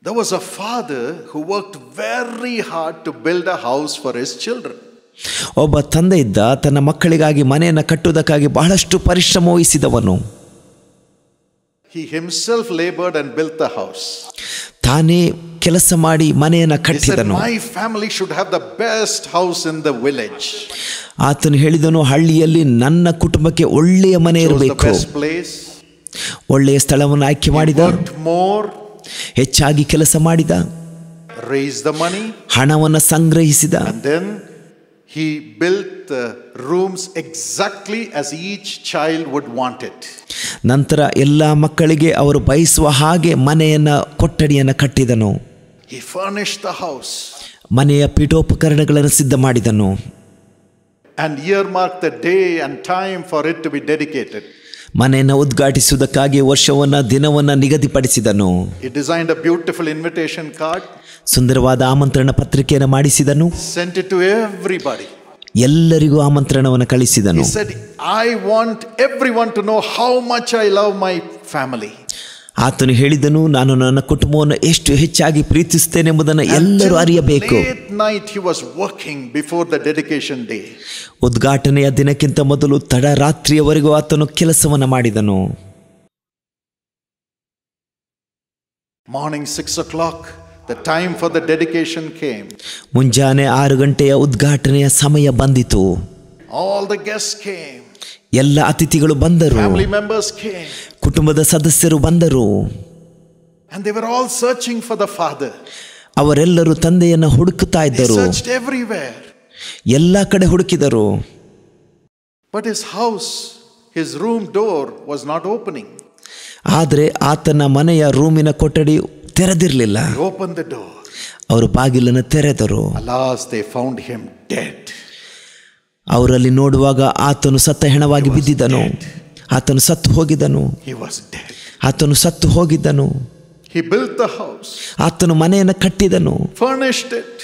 There was a father who worked very hard to build a house for his children. ಒಬ್ಬ ತಂದೆ ಇದ್ದ, ತನ್ನ ಮಕ್ಕಳಿಗಾಗಿ ಮನೆಯನ್ನು ಕಟ್ಟುವುದಕ್ಕಾಗಿ ಬಹಳಷ್ಟು ಪರಿಶ್ರಮ ವಹಿಸಿದವನು. He himself labored and built the house. ತಾನೇ ಕೆಲಸ ಮಾಡಿ ಮನೆಯನ್ನು ಕಟ್ಟಿದನು. My family should have the best house in the village. ಆತನು ಹೇಳಿದನು, ಹಳ್ಳಿಯಲ್ಲಿ ನನ್ನ ಕುಟುಂಬಕ್ಕೆ ಒಳ್ಳೆಯ ಮನೆ ಇರಬೇಕು. ಒಳ್ಳೆಯ ಸ್ಥಳವನ್ನು ಆಯ್ಕೆ ಮಾಡಿದ, ಹೆಚ್ಚಾಗಿ ಕೆಲಸ ಮಾಡಿದ, ಹಣವನ್ನು ಸಂಗ್ರಹಿಸಿದ. He built the rooms exactly as each child would want it. ನಂತರ ಎಲ್ಲ ಮಕ್ಕಳಿಗೆ ಅವರು ಬಯಸುವ ಹಾಗೆ ಮನೆಯನ್ನು, ಕೊಠಡಿಯನ್ನು ಕಟ್ಟಿದನು. He furnished the house. ಮನೆಯ ಪೀಠೋಪಕರಣಗಳನ್ನು ಸಿದ್ಧ ಮಾಡಿದನು. And earmarked the day and time for it to be dedicated. ಮನೆಯನ್ನು ಉದ್ಘಾಟಿಸುವುದಕ್ಕಾಗಿ ವರ್ಷವನ್ನ, ದಿನವನ್ನ ನಿಗದಿಪಡಿಸಿದನು. He designed a beautiful invitation card. ಸುಂದರವಾದ ಆಮಂತ್ರಣ ಪತ್ರಿಕೆಯನ್ನು ಮಾಡಿಸಿದನು. Sent it to everybody. ಎಲ್ಲರಿಗೂ ಆಮಂತ್ರಣವನ್ನು ಕಳಿಸಿದನು. He said, I want everyone to know how much I love my family. ಆತನು ಹೇಳಿದನು, ನಾನು ನನ್ನ ಕುಟುಂಬವನ್ನು ಎಷ್ಟು ಹೆಚ್ಚಾಗಿ ಪ್ರೀತಿಸುತ್ತೇನೆ ಎಂಬುದನ್ನು ಎಲ್ಲರೂ ಅರಿಯಬೇಕು. Late night he was working before the dedication day. ಉದ್ಘಾಟನೆಯ ದಿನಕ್ಕಿಂತ ಮೊದಲು ತಡರಾತ್ರಿಯವರೆಗೂ ಆತನು ಕೆಲಸವನ್ನು ಮಾಡಿದನು. Morning 6 o'clock, the time for the dedication came. ಮುಂಜಾನೆ 6 ಗಂಟೆಯ ಉದ್ಘಾಟನೆಯ ಸಮಯ ಬಂದಿತು. All the guests came. ಎಲ್ಲ ಅತಿಥಿಗಳು ಬಂದರು. Family members came. ಕುಟುಂಬದ ಸದಸ್ಯರು ಬಂದರು. And they were all searching for the father. ಅವರೆಲ್ಲರೂ ತಂದೆಯನ್ನು ಹುಡುಕುತ್ತಾ ಇದ್ದರು. They searched everywhere. ಎಲ್ಲ ಕಡೆ ಹುಡುಕಿದರು. But his house, his room door was not opening. ಆದರೆ ಆತನ ಮನೆಯ ರೂಮಿನ ಕೊಠಡಿ ತೆರೆದಿರಲಿಲ್ಲ. They opened the door. ಅವರು ಬಾಗಿಲನ್ನು ತೆರೆದರು. Alas, they found him dead. ಅವರಲ್ಲಿ ನೋಡುವಾಗ ಆತನು ಸತ್ತ ಹೆಣವಾಗಿ ಬಿದ್ದಿದ್ದನು. ಆತನು ಸತ್ತು ಹೋಗಿದ್ದನು. He was dead. ಆತನು ಸತ್ತು ಹೋಗಿದ್ದನು. He built the house. ಆತನು ಮನೆಯನ್ನು ಕಟ್ಟಿದನು. Furnished it.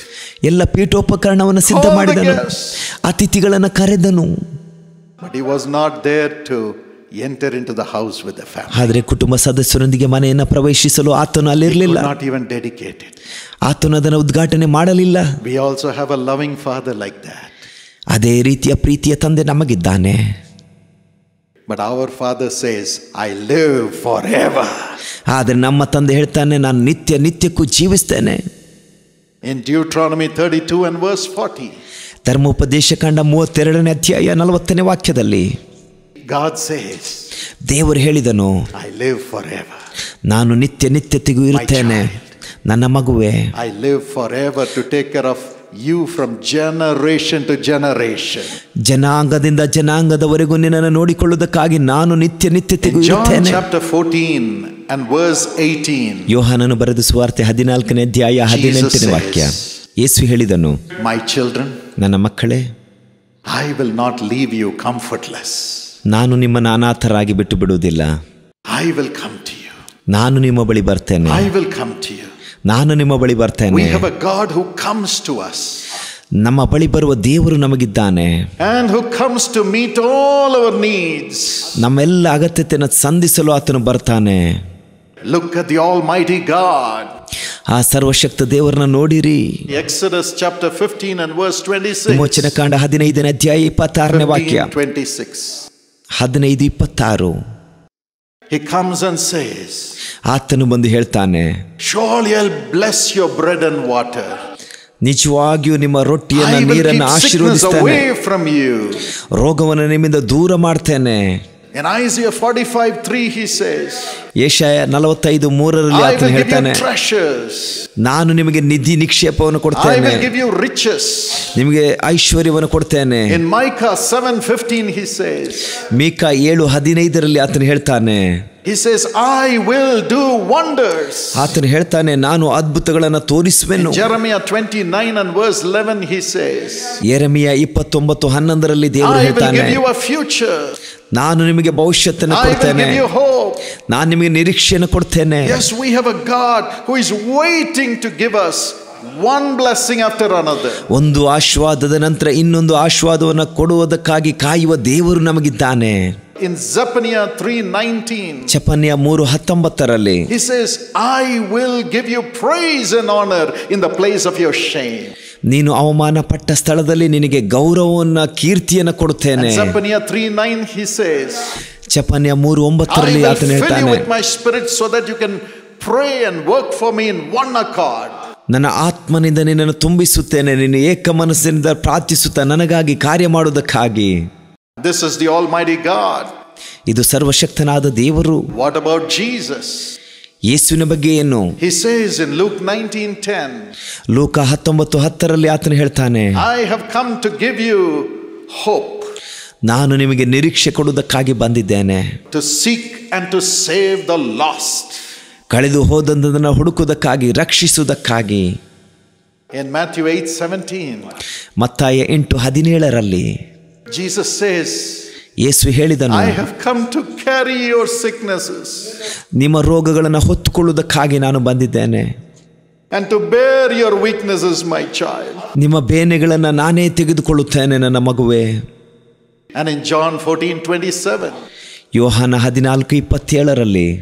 ಎಲ್ಲ ಪೀಠೋಪಕರಣವನ್ನು ಸಿದ್ಧ ಮಾಡಿದನು. ಅತಿಥಿಗಳನ್ನು ಕರೆದನು. But he was not there to enter into the house with the family. ಆದರೆ ಕುಟುಂಬ ಸದಸ್ಯರೊಂದಿಗೆ ಮನೆಯನ್ನು ಪ್ರವೇಶಿಸಲು ಆತನು ಅಲ್ಲಿರಲಿಲ್ಲ. Not even dedicated. ಆತನು ಅದನ್ನು ಉದ್ಘಾಟನೆ ಮಾಡಲಿಲ್ಲ. We also have a loving father like that. ಅದೇ ರೀತಿಯ ಪ್ರೀತಿಯ ತಂದೆ ನಮಗಿದ್ದಾನೆ. But our father says, I live forever. ಆದರೆ ನಮ್ಮ ತಂದೆ ಹೇಳ್ತಾನೆ, ನಾನು ನಿತ್ಯ ನಿತ್ಯಕ್ಕೂ ಜೀವಿಸ್ತೇನೆ. In Deuteronomy 32 and verse 40. ಧರ್ಮೋಪದೇಶ ಕಾಂಡ 32ನೇ ಅಧ್ಯಾಯ 40ನೇ ವಾಕ್ಯದಲ್ಲಿ God says, ದೇವರು ಹೇಳಿದನು, I live forever. ನಾನು ನಿತ್ಯ ನಿತ್ಯತೆಗೂ ಇರುತ್ತೇನೆ. ನನ್ನ ಮಗುವೆ, I live forever to take care of you from generation to generation. ಜನಾಂಗದಿಂದ ಜನಾಂಗದವರೆಗೂ ನಿನ್ನನ್ನು ನೋಡಿಕೊಳ್ಳುವುದಕ್ಕಾಗಿ ನಾನು ನಿತ್ಯ ನಿತ್ಯತೆಗೂ ಇರುತ್ತೇನೆ. John chapter 14 and verse 18. ಯೋಹಾನನು ಬರೆದ ಸುವಾರ್ತೆ 14ನೇ ಅಧ್ಯಾಯ 18ನೇ ವಾಕ್ಯ. ಯೇಸು ಹೇಳಿದನು, My children, ನನ್ನ ಮಕ್ಕಳೇ, I will not leave you comfortless. ನಾನು ನಿಮ್ಮನ್ನು ಅನಾಥರಾಗಿ ಬಿಟ್ಟು ಬಿಡುವುದಿಲ್ಲ. I will come to you. ನಾನು ನಿಮ್ಮ ಬಳಿ ಬರ್ತೇನೆ. I will come to you. ನಾನು ನಿಮ್ಮ ಬಳಿ ಬರ್ತೇನೆ. We have a God who comes to us. ನಮ್ಮ ಬಳಿ ಬರುವ ದೇವರು ನಮಗಿದ್ದಾನೆ. And who comes to meet all our needs. ನಮ್ಮೆಲ್ಲ ಅಗತ್ಯತೆಯನ್ನು ಸಂಧಿಸಲು ಆತನು ಬರ್ತಾನೆ. Look at the Almighty God. ಆ ಸರ್ವಶಕ್ತ ದೇವರನ್ನ ನೋಡಿರಿ. Exodus chapter 15 and verse 26. ವಿಮೋಚನ ಕಾಂಡ 15ನೇ ಅಧ್ಯಾಯ 26ನೇ ವಾಕ್ಯ. 15:26. He comes and says, ಆತನು ಬಂದು ಹೇಳ್ತಾನೆ, Surely I'll bless your bread and water. ನಿಜವಾಗಿಯೂ ನಿಮ್ಮ ರೊಟ್ಟಿಯನ್ನು ನೀರನ್ನು ಆಶೀರ್ವದಿಸ್ತೇನೆ. ರೋಗವನ್ನು ನಿಮ್ಮಿಂದ ದೂರ ಮಾಡ್ತೇನೆ. In Isaiah 45:3 he says, ಯೆಶಾಯ 45:3ರಲ್ಲಿ ಆತನು ಹೇಳ್ತಾನೆ, ನಾನು ನಿಮಗೆ ನಿಧಿ ನಿಕ್ಷೇಪವನ್ನು ಕೊಡ್ತೇನೆ. I will give you riches. ನಿಮಗೆ ಐಶ್ವರ್ಯವನ್ನು ಕೊಡ್ತೇನೆ. In Micah 7:15 he says, Micah 7:15ರಲ್ಲಿ ಆತನು ಹೇಳ್ತಾನೆ, he says, I will do wonders. ಆತನು ಹೇಳ್ತಾನೆ, ನಾನು ಅದ್ಭುತಗಳನ್ನು ತೋರಿಸುವೆನು. Jeremiah 29 and verse 11 he says, ಯೆರೆಮೀಯ 29:11ರಲ್ಲಿ ದೇವರು ಹೇಳ್ತಾನೆ, I will give you a future. ನಾನು ನಿಮಗೆ ಭವಿಷ್ಯವನ್ನು ಕೊಡ್ತೇನೆ. ನಾನು ನಿಮಗೆ ನಿರೀಕ್ಷೆಯನ್ನು ಕೊಡ್ತೇನೆ. Yes, we have a God who is waiting to give us one blessing after another. ಒಂದು ಆಶೀರ್ವಾದದ ನಂತರ ಇನ್ನೊಂದು ಆಶೀರ್ವಾದವನ್ನು ಕೊಡುವುದಕ್ಕಾಗಿ ಕಾಯುವ ದೇವರು ನಮಗಿದ್ದಾನೆ. In Zephaniah 3:19, ಚೆಫನ್ಯ 3:19 he says, I will give you praise and honor in the place of your shame. ನೀನು ಅವಮಾನ ಪಟ್ಟ ಸ್ಥಳದಲ್ಲಿ ನಿನಗೆ ಗೌರವವನ್ನ ಕೀರ್ತಿಯನ್ನು ಕೊಡುತ್ತೇನೆ. And Zephaniah 3:9 he says, ಚೆಫನ್ಯ 3:9 I will ಆತನು fill you ಹೇಳ್ತಾನೆ, with my spirit so that you can pray and work for me in one accord. ನನ್ನ ಆತ್ಮನಿಂದ ನಿನ್ನನ್ನು ತುಂಬಿಸುತ್ತೇನೆ, ನೀನು ಏಕ ಮನಸ್ಸಿನಿಂದ ಪ್ರಾರ್ಥಿಸುತ್ತಾ ನನಗಾಗಿ ಕಾರ್ಯ ಮಾಡುವುದಕ್ಕಾಗಿ. This is the Almighty God. ಇದು ಸರ್ವಶಕ್ತನಾದ ದೇವರು. What about Jesus? ಯೇಸುವಿನ ಬಗ್ಗೆ ಏನು? He says in Luke 19:10, ಲೂಕ 19:10 ಆತನು ಹೇಳ್ತಾನೆ, I have come to give you hope, ನಾನು ನಿಮಗೆ ನಿರೀಕ್ಷೆ ಕೊಡುವುದಕ್ಕಾಗಿ ಬಂದಿದ್ದೇನೆ, to seek and to save the lost. ಕಳೆದು ಹೋದದನ್ನು ಹುಡುಕುವುದಕ್ಕಾಗಿ, ರಕ್ಷಿಸುವುದಕ್ಕಾಗಿ. In Matthew 8:17, ಮತ್ತಾಯ 8:17 Jesus says, ಯೇಸು ಹೇಳಿದನು, I have come to carry your sicknesses ನಿಮ್ಮ ರೋಗಗಳನ್ನು ಹೊತ್ತುಕೊಳ್ಳುವುದಕ್ಕಾಗಿ ನಾನು ಬಂದಿದ್ದೇನೆ, and to bear your weaknesses, my child. ನಿಮ್ಮ ಬೇನೆಗಳನ್ನು ನಾನೇ ತೆಗೆದುಕೊಳ್ಳುತ್ತೇನೆ ನನ್ನ ಮಗುವೆ. And in John 14:27, ಯೋಹಾನ 14:27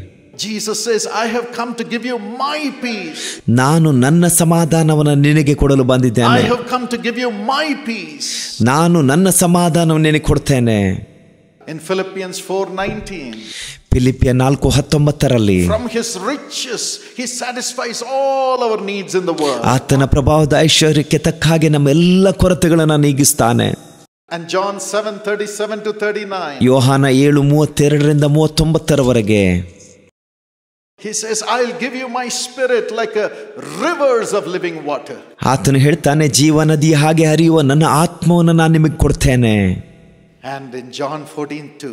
Jesus says, I have come to give you my peace. ನಾನು ನನ್ನ ಸಮಾಧಾನವನ್ನು ನಿನಗೆ ಕೊಡಲು ಬಂದಿದ್ದೇನೆ. I have come to give you my peace. ನಾನು ನನ್ನ ಸಮಾಧಾನವನ್ನು ನಿನಗೆ ಕೊಡ್ತೇನೆ. In Philippians 4:19, ಫಿಲಿಪ್ಪಿಯ 4:19 from his riches he satisfies all our needs in the world. ಆತನ ಪ್ರಭಾವದ ಐಶ್ವರ್ಯಕ್ಕೆ ತಕ್ಕ ಹಾಗೆ ನಮ್ಮ ಎಲ್ಲ ಕೊರತೆಗಳನ್ನು ನೀಗಿಸ್ತಾನೆ. And John 7:37-39, ಯೋಹಾನ 7:32-39 he says, I'll give you my spirit like a rivers of living water. ಆತನು ಹೇಳ್ತಾನೆ, ಜೀವನದಿ ಹಾಗೆ ಹರಿಯುವ ನನ್ನ ಆತ್ಮವನ್ನು ನಾನು ನಿಮಗೆ ಕೊಡ್ತೇನೆ. And in John 14:2,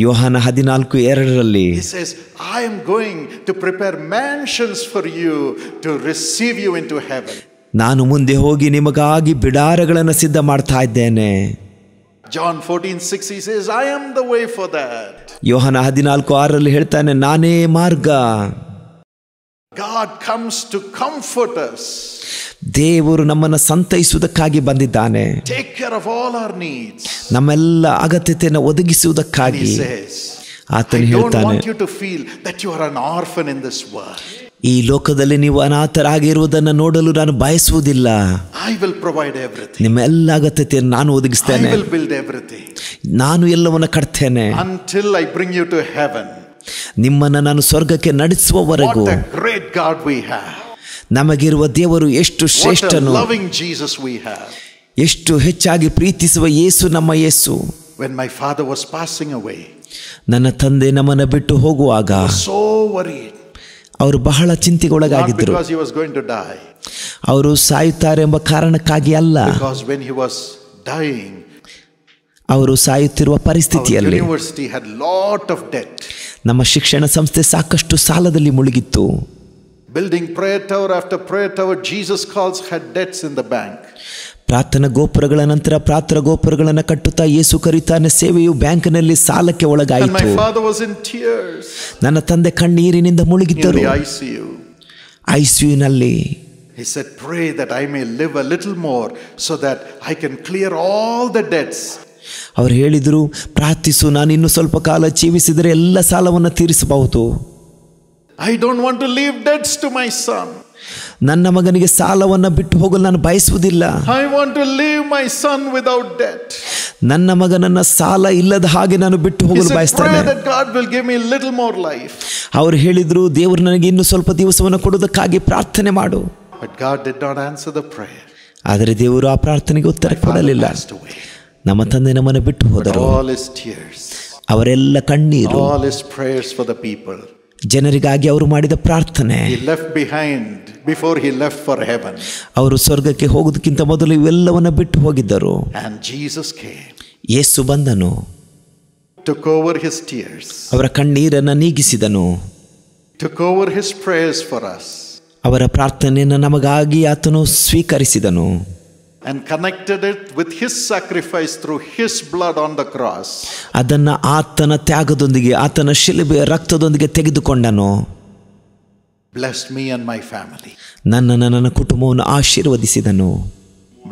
ಯೋಹಾನ 14:2 he says, I am going to prepare mansions for you to receive you into heaven. ನಾನು ಮುಂದೆ ಹೋಗಿ ನಿಮಗಾಗಿ ಬಿಡಾರಗಳನ್ನು ಸಿದ್ಧ ಮಾಡ್ತಾ ಇದ್ದೇನೆ. John 14:6 he says, I am the way for that. ಯೋಹಾನ 14:6 ಹೇಳ್ತಾನೆ, ನಾನೇ ಮಾರ್ಗ. God comes to comfort us. ದೇವರು ನಮ್ಮನ್ನು ಸಂತೈಸುವುದಕ್ಕಾಗಿ ಬಂದಿದ್ದಾನೆ, Take care of all our needs. ನಮ್ಮೆಲ್ಲ ಅಗತ್ಯತೆಯನ್ನು And ಒದಗಿಸುವುದಕ್ಕಾಗಿ. he says, I ಆತನು don't ಹೇಳ್ತಾನೆ, want you to feel that you are an orphan in this world. ಈ ಲೋಕದಲ್ಲಿ ನೀವು ಅನಾಥರಾಗಿರುವುದನ್ನು ನೋಡಲು ನಾನು ಬಯಸುವುದಿಲ್ಲ. I will provide everything. ನಿಮ್ಮ ಎಲ್ಲ ಅಗತ್ಯತೆಯನ್ನು ನಾನು I ಒದಗಿಸ್ತೇನೆ, will build everything ನಾನು ಎಲ್ಲವನ್ನ ಕಟ್ತೇನೆ until I bring you to heaven. ನಿಮ್ಮನ್ನು ನಾನು ಸ್ವರ್ಗಕ್ಕೆ ನಡೆಸುವವರೆಗೂ. What a great God we have. ನಮಗಿರುವ ದೇವರು ಎಷ್ಟು What a ಶ್ರೇಷ್ಠನು, loving Jesus we have. ಎಷ್ಟು ಹೆಚ್ಚಾಗಿ ಪ್ರೀತಿಸುವ ಯೇಸು ನಮ್ಮ ಯೇಸು. When my father was passing away, ನನ್ನ ತಂದೆ ನಮ್ಮನ್ನು ಬಿಟ್ಟು ಹೋಗುವಾಗ I was so worried. ಅವರು ಬಹಳ Not ಚಿಂತೆಗೊಳಗಾಗಿದ್ದರು. because he was going to die, ಅವರು ಸಾಯುತ್ತಾರೆ ಎಂಬ ಕಾರಣಕ್ಕಾಗಿ ಅಲ್ಲ, because when he was dying, ಅವರು ಸಾಯುತ್ತಿರುವ our ಪರಿಸ್ಥಿತಿಯಲ್ಲಿ university had lot of debt. ನಮ್ಮ ಶಿಕ್ಷಣ ಸಂಸ್ಥೆ ಸಾಕಷ್ಟು ಸಾಲದಲ್ಲಿ ಮುಳುಗಿತ್ತು. Building prayer tower after prayer tower, Jesus calls, had debts in the bank. ಪ್ರಾರ್ಥನಾ ಗೋಪುರಗಳ ನಂತರ ಪ್ರಾರ್ಥನಾ ಗೋಪುರಗಳನ್ನು ಕಟ್ಟುತ್ತಾ ಯೇಸು ಕರೀತಾನೆ, ಸೇವೆಯು ಬ್ಯಾಂಕ್ನಲ್ಲಿ ಸಾಲಕ್ಕೆ And ಒಳಗಾಯಿತು. my father was in tears ನನ್ನ ತಂದೆ ಕಣ್ಣೀರಿನಿಂದ in ಮುಳುಗಿದ್ದರು. the ICU. ಐಸಿಯುನಲ್ಲಿ He said, pray that I may live a little more so that I can clear all the debts. ಅವರು ಹೇಳಿದರು, ಪ್ರಾರ್ಥಿಸು, ನಾನು ಇನ್ನು ಸ್ವಲ್ಪ ಕಾಲ ಜೀವಿಸಿದರೆ ಎಲ್ಲ ಸಾಲವನ್ನು ತೀರಿಸಬಹುದು. I don't want to leave debts to my son. ನನ್ನ ಮಗನಿಗೆ ಸಾಲವನ್ನು ಬಿಟ್ಟು ಹೋಗಲು ನಾನು ಬಯಸುವುದಿಲ್ಲ. I want to leave my son without debt. ನನ್ನ ಮಗನನ್ನ ಸಾಲ ಇಲ್ಲದ ಹಾಗೆ ನಾನು ಬಿಟ್ಟು He ಹೋಗಲು said, ಬಯಸ್ತೇನೆ. pray that God will give me a little more life. ಅವರು ಹೇಳಿದ್ರು, ದೇವರು ನನಗೆ ಇನ್ನು ಸ್ವಲ್ಪ ದಿವಸವನ್ನು ಕೊಡುವುದಕ್ಕಾಗಿ ಪ್ರಾರ್ಥನೆ ಮಾಡು. But God did not answer the prayer. ಆದರೆ ದೇವರು ಆ ಪ್ರಾರ್ಥನೆಗೆ ಉತ್ತರ My father ಕೊಡಲಿಲ್ಲ. passed away. ನಮ್ಮ ತಂದೆ ನಮ್ಮನ್ನು ಬಿಟ್ಟು But ಹೋದರು. all his tears, ಅವರೆಲ್ಲ ಕಣ್ಣೀರು, all his prayers for the people, ಜನರಿಗಾಗಿ ಅವರು ಮಾಡಿದ ಪ್ರಾರ್ಥನೆ, he left behind before he left for heaven. ಅವರು ಸ್ವರ್ಗಕ್ಕೆ ಹೋಗೋದಕ್ಕಿಂತ ಮೊದಲು ಇವೆಲ್ಲವನ್ನ ಬಿಟ್ಟು ಹೋಗಿದ್ದರು. And Jesus came, ಯೇಸು ಬಂದನು, took over his tears, ಅವರ ಕಣ್ಣೀರನ್ನು ನೀಗಿಸಿದನು, took over his prayers for us, ಅವರ ಪ್ರಾರ್ಥನೆಯನ್ನು ನಮಗಾಗಿ ಆತನು ಸ್ವೀಕರಿಸಿದನು. and connected it with his sacrifice through his blood on the cross. ಅದನ್ನು ಆತನ ತ್ಯಾಗದೊಂದಿಗೆ, ಆತನ ಶಿಲುಬೆಯ ರಕ್ತದೊಂದಿಗೆ ತೆಗೆದುಕೊಂಡನು. Blessed me and my family. ನನ್ನ ಕುಟುಂಬವನ್ನು ಆಶೀರ್ವದಿಸಿದನು.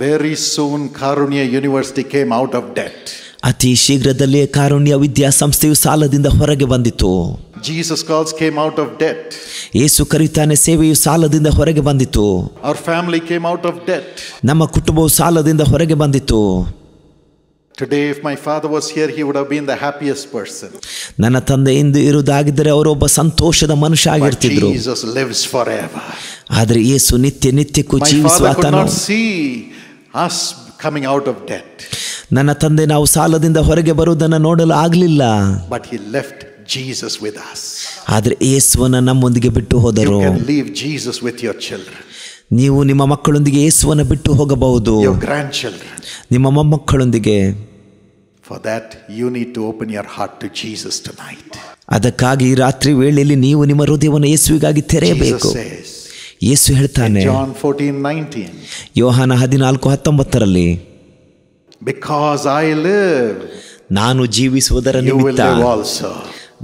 Very soon Karunya University came out of debt. ಅತಿ ಶೀಘ್ರದಲ್ಲೇ ಕಾರುಣ್ಯ ವಿದ್ಯಾಸಂಸ್ಥೆಯು ಸಾಲದಿಂದ ಹೊರಗೆ ಬಂದಿತು. Jesus calls came out of debt. ಯೇಸು ಕರೆಯುತ್ತಾನೆ, ಸೇವೆಯು ಸಾಲದಿಂದ ಹೊರಗೆ ಬಂದಿತು. Our family came out of debt. ನಮ್ಮ ಕುಟುಂಬವು ಸಾಲದಿಂದ ಹೊರಗೆ ಬಂದಿತು. Today, if my father was here, he would have been the happiest person. ನನ್ನ ತಂದೆ ಇಂದು ಇರುವುದಾಗಿದ್ದರೆ ಅವರೊಬ್ಬ ಸಂತೋಷದ ಮನುಷ್ಯ ಆಗಿರ್ತಿದ್ರು. But Jesus lives forever. ಆದರೆ ಯೇಸು ನಿತ್ಯಕ್ಕೂ My ಜೀವಿಸುವ father could ಆತನು. not see us coming out of debt. ನನ್ನ ತಂದೆ ನಾವು ಸಾಲದಿಂದ ಹೊರಗೆ ಬರುವುದನ್ನು ನೋಡಲು ಆಗಲಿಲ್ಲ. But he left Jesus with us. ಆದರೆ ಯೇಸುವನ್ನು ನಮ್ಮೊಂದಿಗೆ ಬಿಟ್ಟು ಹೋದರು. You can leave Jesus with your children. ನೀವು ನಿಮ್ಮ ಮಕ್ಕಳೊಂದಿಗೆ ಯೇಸುವನ್ನು ಬಿಟ್ಟು ಹೋಗಬಹುದು. Your grandchildren. ನಿಮ್ಮ ಮೊಮ್ಮಕ್ಕಳೊಂದಿಗೆ. For that, you need to open your heart to Jesus tonight. ಅದಕ್ಕಾಗಿ ರಾತ್ರಿ ವೇಳೆಯಲ್ಲಿ ನೀವು ನಿಮ್ಮ ಹೃದಯವನ್ನು ಯೇಸುವಿಗಾಗಿ ತೆರೆಯಬೇಕು. ಯೇಸು ಹೇಳ್ತಾನೆ John 14:19. ಯೋಹಾನ 14:19 Because I live, ನಾನು ಜೀವಿಸುವುದರ you will ನಿಮಿತ್ತ live also.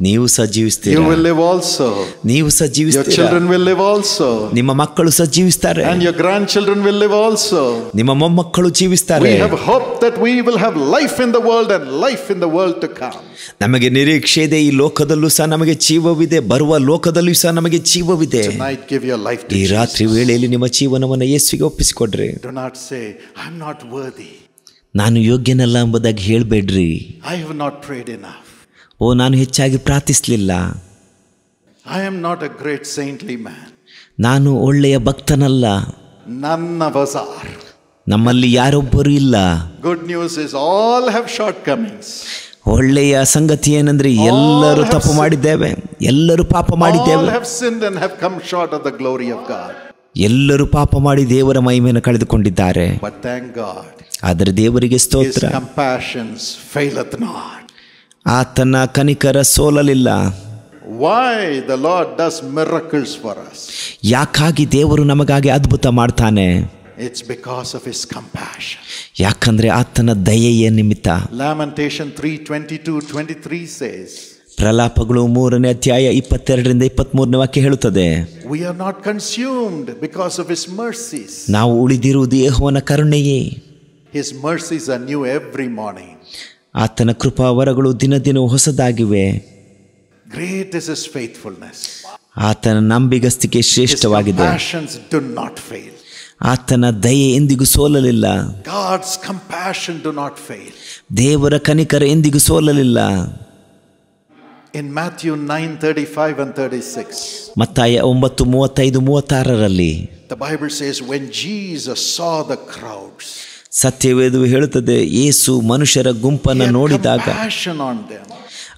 ನೀವು ಸಹ ಜೀವಿಸ್ತೀರಾ. You will live also. ನೀವು ಸಹ Your ಜೀವಿಸ್ತೀರಾ. children will live also. ನಿಮ್ಮ ಮಕ್ಕಳು ಸಹ ಜೀವಿಸ್ತಾರೆ. And your grandchildren will live also. ನಿಮ್ಮ ಮೊಮ್ಮಕ್ಕಳು ಜೀವಿಸ್ತಾರೆ. We have hope that we will have life in the world and life in the world to come. ನಮಗೆ ನಿರೀಕ್ಷೆ ಇದೆ, ಈ ಲೋಕದಲ್ಲೂ ಸಹ ನಮಗೆ ಜೀವವಿದೆ, ಬರುವ ಲೋಕದಲ್ಲೂ ಸಹ ನಮಗೆ ಜೀವವಿದೆ. Tonight give your life to ಈ Jesus. ರಾತ್ರಿ ವೇಳೆಯಲ್ಲಿ ನಿಮ್ಮ ಜೀವನವನ್ನು ಯೇಸುವಿಗೆ ಒಪ್ಪಿಸಿಕೊಡ್ರಿ. Do not say, I'm not worthy. ನಾನು ಯೋಗ್ಯನಲ್ಲ ಎಂಬುದಾಗಿ ಹೇಳಬೇಡ್ರಿ. I have not prayed enough. ನಾನು ಹೆಚ್ಚಾಗಿ ಪ್ರಾರ್ಥಿಸಲಿಲ್ಲ. I am not a great saintly man. ನಾನು ಒಳ್ಳೆಯ ಭಕ್ತನಲ್ಲ. None of us are. ನಮ್ಮಲ್ಲಿ ಯಾರೊಬ್ಬರು ಇಲ್ಲ. Good news is all have shortcomings. ಒಳ್ಳೆಯ ಸಂಗತಿ ಏನಂದ್ರೆ ಎಲ್ಲರೂ ತಪ್ಪು ಮಾಡಿದ್ದೇವೆ, ಎಲ್ಲರೂ ಪಾಪ ಮಾಡಿದ್ದೇವೆ. All have sinned and have come short of the glory of God. ಎಲ್ಲರೂ ಪಾಪ ಮಾಡಿ ದೇವರ ಮಹಿಮೆಯನ್ನು ಕಳೆದುಕೊಂಡಿದ್ದಾರೆ. But thank God. ಆದರೆ ದೇವರಿಗೆ ಸ್ತೋತ್ರ. His compassions faileth not. ಆತನ ಕನಿಕರ ಸೋಲಲಿಲ್ಲ. Why the Lord does miracles for us? ಯಾಕಾಗಿ ದೇವರು ನಮಗಾಗಿ ಅದ್ಭುತ ಮಾಡ್ತಾನೆ? It's because of his compassion. ಯಾಕಂದ್ರೆ ಆತನ ದಯೆಯ ನಿಮಿತ್ತ. Lamentation 3:22-23 says, ಪ್ರಲಾಪಗಳು 3ನೇ ಅಧ್ಯಾಯ 22-23 ವಾಕ್ಯ ಹೇಳುತ್ತದೆ, we are not consumed because of his mercies. ನಾವು ಉಳಿದಿರುವುದು ಯೆಹೋವನ ಕರುಣೆಯೇ. His mercies are new every morning. ಆತನ ಕೃಪಾವರಗಳು ದಿನ ಹೊಸದಾಗಿವೆ. Great is his faithfulness. ಆತನ ನಂಬಿಗಸ್ತಿಕೆ ಶ್ರೇಷ್ಠವಾಗಿದೆ. His compassions do not fail. ಆತನ ದಯೆ ಎಂದಿಗೂ ಸೋಲಲಿಲ್ಲ. God's compassion do not fail. ದೇವರ ಕನಿಕರ ಎಂದಿಗೂ ಸೋಲಲಿಲ್ಲ. In Matthew 9:35 and 36, ಮತ್ತಾಯ 9:35-36 the Bible says, when Jesus saw the crowds, ಸತ್ಯವೇದವು ಹೇಳುತ್ತದೆ, ಯೇಸು ಮನುಷ್ಯರ ಗುಂಪನ್ನು ನೋಡಿದಾಗ compassion on them.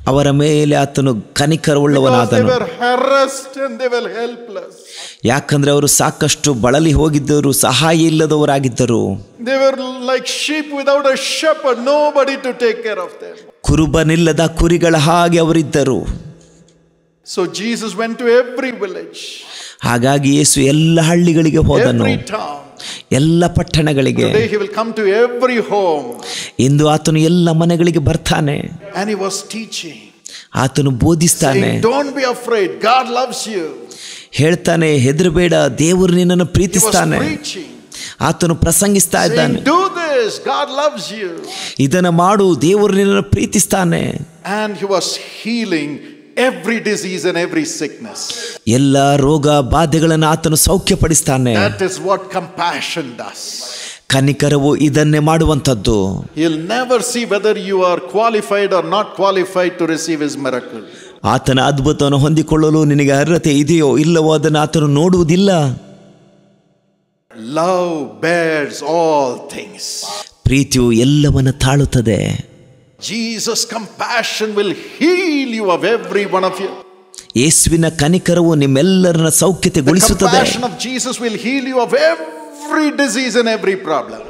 ಅವರ ಮೇಲೆ ಆತನು ಕನಿಕರವುಳ್ಳವನಾದನು. Because they were harassed and they were helpless. ಯಾಕಂದ್ರೆ ಅವರು ಸಾಕಷ್ಟು ಬಳಲಿ ಹೋಗಿದ್ದರು, ಸಹಾಯ ಇಲ್ಲದವರಾಗಿದ್ದರು. They were like sheep without a shepherd, nobody to take care of them. ಕುರುಬನಿಲ್ಲದ ಕುರಿಗಳ ಹಾಗೆ ಅವರಿದ್ದರು. So Jesus went to every village, ಹಾಗಾಗಿ ಯೇಸು ಎಲ್ಲ ಹಳ್ಳಿಗಳಿಗೆ ಹೋದನು, every town. ಎಲ್ಲ ಪಟ್ಟಣಗಳಿಗೆ. Today he will come to every home. ಇಂದು ಆತನು ಎಲ್ಲ ಮನೆಗಳಿಗೆ ಬರ್ತಾನೆ. And he was teaching. ಆತನು ಬೋಧಿಸ್ತಾನೆ. Saying, don't be afraid, God loves you. ಹೇಳ್ತಾನೆ, ಹೆದರಬೇಡ, ದೇವರು ನಿನ್ನನ್ನು ಪ್ರೀತಿಸ್ತಾನೆ. He was preaching. ಆತನು ಪ್ರಸಂಗಿಸ್ತಾ ಇದ್ದಾನೆ. Saying, do this, God loves you. ಇದನ್ನು ಮಾಡು, ದೇವರು ನಿನ್ನನ್ನು ಪ್ರೀತಿಸ್ತಾನೆ. And he was healing every disease and every sickness. ಎಲ್ಲ ರೋಗ ಬಾಧೆಗಳನ್ನು ಆತನು ಸೌಖ್ಯಪಡಿಸ್ತಾನೆ. That is what compassion does. ಕನಿಕರವು ಇದನ್ನೇ ಮಾಡುವಂಥದ್ದು. He'll never see whether you are qualified or not qualified to receive his miracle. ಆತನ ಅದ್ಭುತವನ್ನು ಹೊಂದಿಕೊಳ್ಳಲು ನಿನಗೆ ಅರ್ಹತೆ ಇದೆಯೋ ಇಲ್ಲವೋ ಅದನ್ನು ಆತನು ನೋಡುವುದಿಲ್ಲ. Love bears all things. ಪ್ರೀತಿಯು ಎಲ್ಲವನ್ನ ತಾಳುತ್ತದೆ. Jesus' compassion will heal you of every one of you. ಯೇಸುವಿನ ಕನಿಕರವು ನಿಮ್ಮೆಲ್ಲರನ್ನ The ಸೌಖ್ಯತೆಗೊಳಿಸುತ್ತದೆ. compassion of Jesus will heal you of every disease and every problem.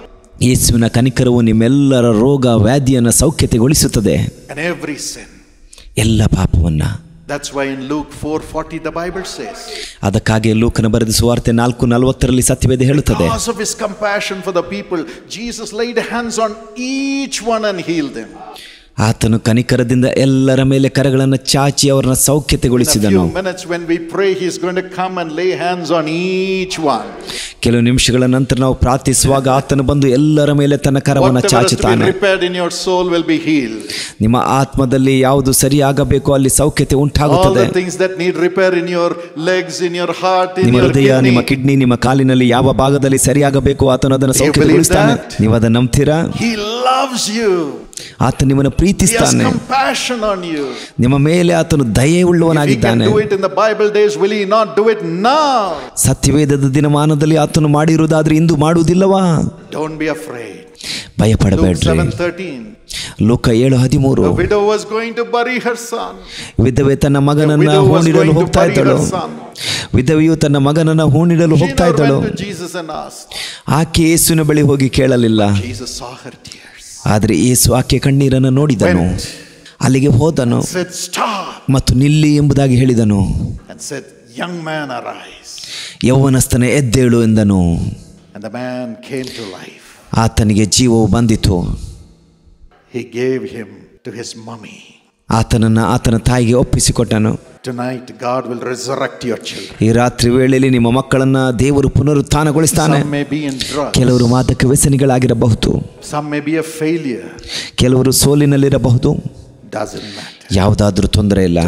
ಯೇಸುವಿನ ಕನಿಕರವು ನಿಮ್ಮೆಲ್ಲರ ರೋಗ ವ್ಯಾಧಿಯನ್ನು ಸೌಖ್ಯತೆಗೊಳಿಸುತ್ತದೆ, And every sin. ಎಲ್ಲ ಪಾಪವನ್ನ. That's why in Luke 4:40 the Bible says, ಅದಕ್ಕಾಗಿ ಲೂಕನ ಬರೆದ ಸುವಾರ್ತೆ 4:40 ಸತ್ಯವೇದ ಹೇಳುತ್ತದೆ, because of his compassion for the people, Jesus laid hands on each one and healed them. ಆತನು ಕನಿಕರದಿಂದ ಎಲ್ಲರ ಮೇಲೆ ಕರಗಳನ್ನು ಚಾಚಿ ಅವರನ್ನ ಸೌಖ್ಯತೆಗೊಳಿಸಿದನು. ಕೆಲವು ನಿಮಿಷಗಳ ನಂತರ ನಾವು ಪ್ರಾರ್ಥಿಸುವಾಗ ಆತನು ಬಂದು ಎಲ್ಲರ ಮೇಲೆ ತನ್ನ ಕರವನ್ನು ಚಾಚುತ್ತಾನೆ. ನಿಮ್ಮ ಆತ್ಮದಲ್ಲಿ ಯಾವುದು ಸರಿಯಾಗಬೇಕು ಅಲ್ಲಿ ಸೌಖ್ಯತೆ ಉಂಟಾಗುತ್ತದೆ. ನಿಮ್ಮ ಹೃದಯ, ನಿಮ್ಮ ಕಿಡ್ನಿ, ನಿಮ್ಮ ಕಾಲಿನಲ್ಲಿ ಯಾವ ಭಾಗದಲ್ಲಿ ಸರಿಯಾಗಬೇಕು ಆತನು ಅದನ್ನು ಸೌಖ್ಯತೆಗೊಳಿಸ್ತಾನೆ. ನೀವು ಅದನ್ನು ನಂಬ್ತೀರಾ? ಆತ ನಿಮ್ಮನ್ನು ಪ್ರೀತಿಸ್ತಾನೆ. ನಿಮ್ಮ ಮೇಲೆ ಆತನು ದಯೆ ಉಳ್ಳವನಾಗಿದ್ದಾನೆ. ಸತ್ಯವೇದದ ದಿನಮಾನದಲ್ಲಿ ಆತನು ಮಾಡಿರುವುದಾದ್ರೆ ಇಂದು ಮಾಡುವುದಿಲ್ಲವಾ? ಭಯಪಡಬೇಡ್ರಿ. ಲೋಕ 7:13 ವಿಧವೆ ತನ್ನ ಮಗನನ್ನ ಹೂಣಿಡಲು ಹೋಗ್ತಾ ಇದ್ದಳು. ವಿಧವೆಯು ತನ್ನ ಮಗನನ್ನ ಹೂಣಿಡಲು ಹೋಗ್ತಾ ಇದ್ದಳು. ಆಕೆ ಯೇಸುವಿನ ಬಳಿ ಹೋಗಿ ಕೇಳಲಿಲ್ಲ. ಆದರೆ ಯೇಸು ಆಕೆ ಕಣ್ಣೀರನ್ನು ನೋಡಿದನು, ಅಲ್ಲಿಗೆ ಹೋದನು ಮತ್ತು ನಿಲ್ಲಿ ಎಂಬುದಾಗಿ ಹೇಳಿದನು. ಯೌವನಸ್ಥನೇ ಎದ್ದೇಳು ಎಂದನು. ಆತನಿಗೆ ಜೀವವು ಬಂದಿತು. ಆತನನ್ನು ಆತನ ತಾಯಿಗೆ ಒಪ್ಪಿಸಿಕೊಟ್ಟನು. ಈ ರಾತ್ರಿ ವೇಳೆಯಲ್ಲಿ ನಿಮ್ಮ ಮಕ್ಕಳನ್ನ ದೇವರು ಪುನರುತ್ಥಾನಗೊಳಿಸ್ತಾನೆ. ಕೆಲವರು ಮಾದಕ ವ್ಯಸನಿಗಳಾಗಿರಬಹುದು, ಕೆಲವರು ಸೋಲಿನಲ್ಲಿರಬಹುದು. ಯಾವುದಾದ್ರೂ ತೊಂದರೆ ಇಲ್ಲ.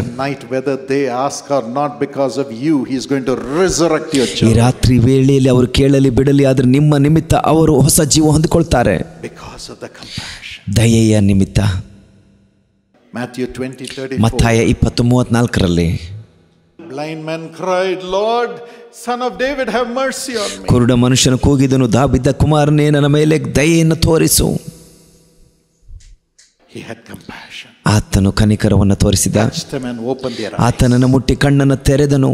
ಈ ರಾತ್ರಿ ವೇಳೆಯಲ್ಲಿ ಅವರು ಕೇಳಲಿ ಬಿಡಲಿ, ಆದ್ರೆ ನಿಮ್ಮ ನಿಮಿತ್ತ ಅವರು ಹೊಸ ಜೀವ ಹೊಂದಿಕೊಳ್ತಾರೆ. ದಯೆಯ ನಿಮಿತ್ತ. ಮತ್ತಾಯ 20:34 ಕುರುಡ ಮನುಷ್ಯನು ಕೂಗಿದನು, ದಾವೀದ ಕುಮಾರನೇ ನನ್ನ ಮೇಲೆ ದಯೆಯನ್ನು ತೋರಿಸು. ಆತನು ಕನಿಕರವನ್ನು ತೋರಿಸಿದ. ಆತನನ್ನು ಮುಟ್ಟಿ ಕಣ್ಣನ್ನು ತೆರೆದನು.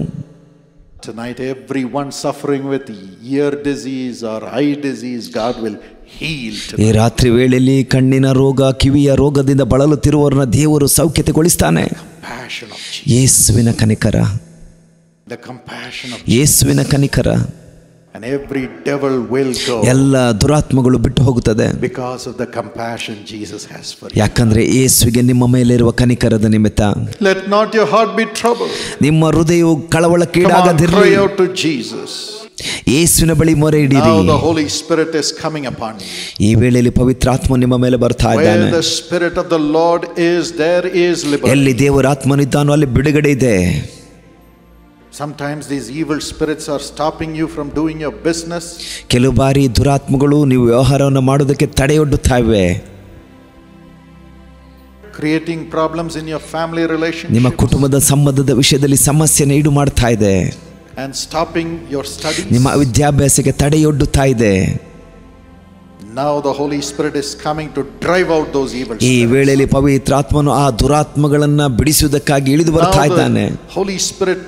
Tonight, everyone suffering with ear disease or eye disease, God will heal tonight. ಈ ರಾತ್ರಿ ವೇಳೆಯಲ್ಲಿ ಕಣ್ಣಿನ ರೋಗ, ಕಿವಿಯ ರೋಗದಿಂದ ಬಳಲುತ್ತಿರುವವರನ್ನ ದೇವರು ಸೌಖ್ಯತೆಗೊಳಿಸ್ತಾನೆ. ಯೇಸುವಿನ ಕನಿಕರ, ಯೇಸುವಿನ ಕನಿಕರ. And every devil will go. ಎಲ್ಲ ದುರಾತ್ಮಗಳು ಬಿಟ್ಟು ಹೋಗುತ್ತದೆ. Because of the compassion Jesus has for you. ಯಾಕಂದ್ರೆ ಯೇಸುವಿಗೆ ನಿಮ್ಮ ಮೇಲೆ ಇರುವ ಕನಿಕರದ ನಿಮಿತ್ತ. Let not your heart be troubled. ನಿಮ್ಮ ಹೃದಯವು ಕಳವಳಕ್ಕೀಡಾಗದಿರಲಿ. Cry out to Jesus. ಯೇಸುವಿನ ಬಳಿ ಮೊರೆ ಇಡಿರಿ. Now the Holy Spirit is coming upon you. ಈ ವೇಳೆಯಲ್ಲಿ ಪವಿತ್ರಾತ್ಮ ನಿಮ್ಮ ಮೇಲೆ ಬರ್ತಾ ಇದ್ದಾನೆ. Where the Spirit of the Lord is, there is liberty. ಎಲ್ಲಿ ದೇವರ ಆತ್ಮನಿದ್ದಾನೋ ಅಲ್ಲಿ ಬಿಡುಗಡೆ ಇದೆ. Sometimes these evil spirits are stopping you from doing your business. ಕೆಲವು ಬಾರಿ ದುರಾತ್ಮಗಳು ನೀವು ವ್ಯವಹಾರವನ್ನು ಮಾಡೋದಕ್ಕೆ ತಡೆಯೊಡ್ಡುತ್ತವೆ. Creating problems in your family relationships. ನಿಮ್ಮ ಕುಟುಂಬದ ಸಂಬಂಧದ ವಿಷಯದಲ್ಲಿ ಸಮಸ್ಯೆಯನ್ನು ಈಡು ಮಾಡ್ತಾ ಇದೆ. And stopping your studies. ನಿಮ್ಮ ವಿದ್ಯಾಭ್ಯಾಸಕ್ಕೆ ತಡೆಯೊಡ್ಡುತ್ತಾ ಇದೆ. Now the Holy Spirit is coming to drive out those evil spirits. ಈ ವೇಳೆಯಲ್ಲಿ ಪವಿತ್ರಾತ್ಮನು ಆ ದುರಾತ್ಮಗಳನ್ನ ಬಿಡಿಸುವುದಕ್ಕಾಗಿ ಇಳಿದು ಬರ್ತಾ ಇದ್ದಾನೆ. Holy Spirit,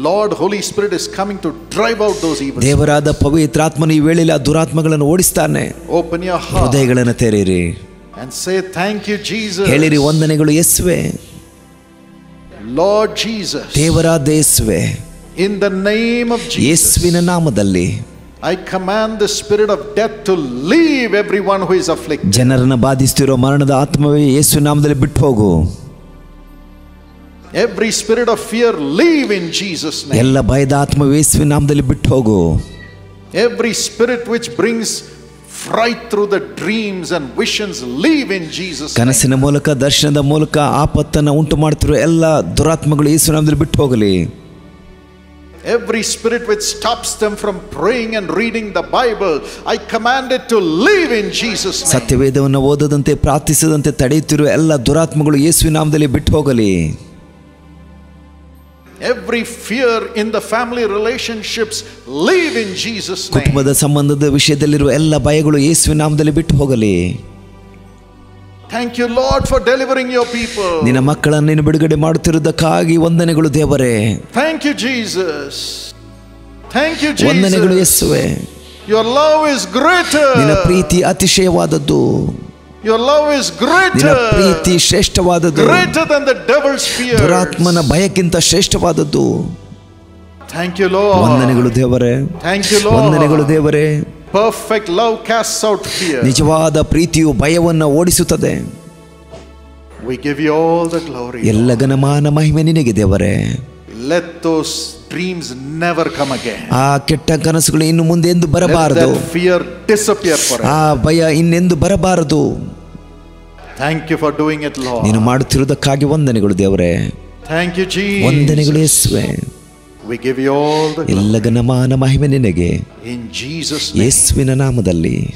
Lord Holy Spirit is coming to drive out those evil spirits. ದೇವರಾದ ಪವಿತ್ರಾತ್ಮನು ಈ ವೇಳೆಯಲ್ಲಿ ಆ ದುರಾತ್ಮಗಳನ್ನು ಓಡಿಸ್ತಾನೆ. Open your heart. ಹೃದಯಗಳನ್ನು ತೆರೆಯಿರಿ. And say thank you Jesus. ಹೇಳಿರಿ, ವಂದನೆಗಳು ಯೇಸುವೇ. Lord Jesus. ದೇವರಾದ ಯೇಸುವೇ. In the name of Jesus. ಯೇಸುವಿನ ನಾಮದಲ್ಲಿ I command the spirit of death to leave everyone who is afflicted. ಜನರನ್ನು ಬಾಧಿಸುತ್ತಿರುವ ಮರಣದ ಆತ್ಮವೇ ಯೇಸುವಿನ ನಾಮದಲ್ಲಿ ಬಿಟ್ಟು ಹೋಗು. Every spirit of fear leave in Jesus name. ಎಲ್ಲ ಭಯದ ಆತ್ಮವೇ ಯೇಸುವಿನ ನಾಮದಲ್ಲಿ ಬಿಟ್ಟು ಹೋಗು. Every spirit which brings fright through the dreams and visions leave in Jesus name. ಕನಸಿನ ಮೂಲಕ, ದರ್ಶನದ ಮೂಲಕ ಆಪತ್ತನ್ನು ಉಂಟು ಮಾಡುತ್ತಿರುವ ಎಲ್ಲ ದುರಾತ್ಮಗಳು ಯೇಸುವಿನ ನಾಮದಲ್ಲಿ ಬಿಟ್ಟು ಹೋಗಲಿ. Every spirit which stops them from praying and reading the Bible, I command it to leave in Jesus name. ಸತ್ಯವೇದವನ್ನು ಓದದಂತೆ ಪ್ರಾರ್ಥಿಸದಂತೆ ತಡೆಯುತ್ತಿರುವ ಎಲ್ಲ ದುರಾತ್ಮಗಳು ಯೇಸುವಿನ ನಾಮದಲ್ಲಿ ಬಿಟ್ಟು ಹೋಗಲಿ. Every fear in the family relationships leave in Jesus name. ಕುಟುಂಬದ ಸಂಬಂಧದ ವಿಷಯದಲ್ಲಿರುವ ಎಲ್ಲ ಭಯಗಳು ಯೇಸುವಿನ ನಾಮದಲ್ಲಿ ಬಿಟ್ಟು ಹೋಗಲಿ. Thank you Lord for delivering your people. ನಿನ್ನ ಮಕ್ಕಳನ್ನು ನೀನು ಬಿಡುಗಡೆ ಮಾಡುತ್ತಿರುವುದಕ್ಕಾಗಿ ವಂದನೆಗಳು ದೇವರೇ. Thank you Jesus. Thank you Jesus. ವಂದನೆಗಳು ಯೇಸುವೇ. Your love is greater. ನಿನ್ನ ಪ್ರೀತಿ ಅತಿಶಯವಾದದ್ದು. Your love is greater. ನಿನ್ನ ಪ್ರೀತಿ ಶ್ರೇಷ್ಠವಾದದ್ದು. Greater than the devil's fear. ದುರಾತ್ಮನ ಭಯಕ್ಕಿಂತ ಶ್ರೇಷ್ಠವಾದದ್ದು. Thank you Lord. ವಂದನೆಗಳು ದೇವರೇ. Thank you Lord. ವಂದನೆಗಳು ದೇವರೇ. Perfect love casts out fear. ನಿಜವಾದ ಪ್ರೀತಿಯು ಭಯವನ್ನು ಓಡಿಸುತ್ತದೆ. We give you all the glory. ಎಲ್ಲ ಘನಮಾನ ಮಹಿಮೆ ನಿನಗೆ ದೇವರೇ. Let those dreams never come again. ಆ ಕೆಟ್ಟ ಕನಸುಗಳು ಇನ್ನು ಮುಂದೆ ಎಂದು ಬರಬಾರದು. Let that fear disappear forever. ಆ ಭಯ ಇನ್ನೆಂದು ಬರಬಾರದು. Thank you for doing it, Lord. ನೀನು ಮಾಡುತ್ತಿರುವುದಕ್ಕಾಗಿ ವಂದನೆಗಳು ದೇವರೇ. Thank you, Jesus. ವಂದನೆಗಳು ಯೇಸುವೇ. We give you all the glory. ಎಲ್ಲ ಘನಮಾನ ಮಹಿಮೆ ನಿನಗೆ. In Jesus' name. ಯೇಸುವಿನ ನಾಮದಲ್ಲಿ.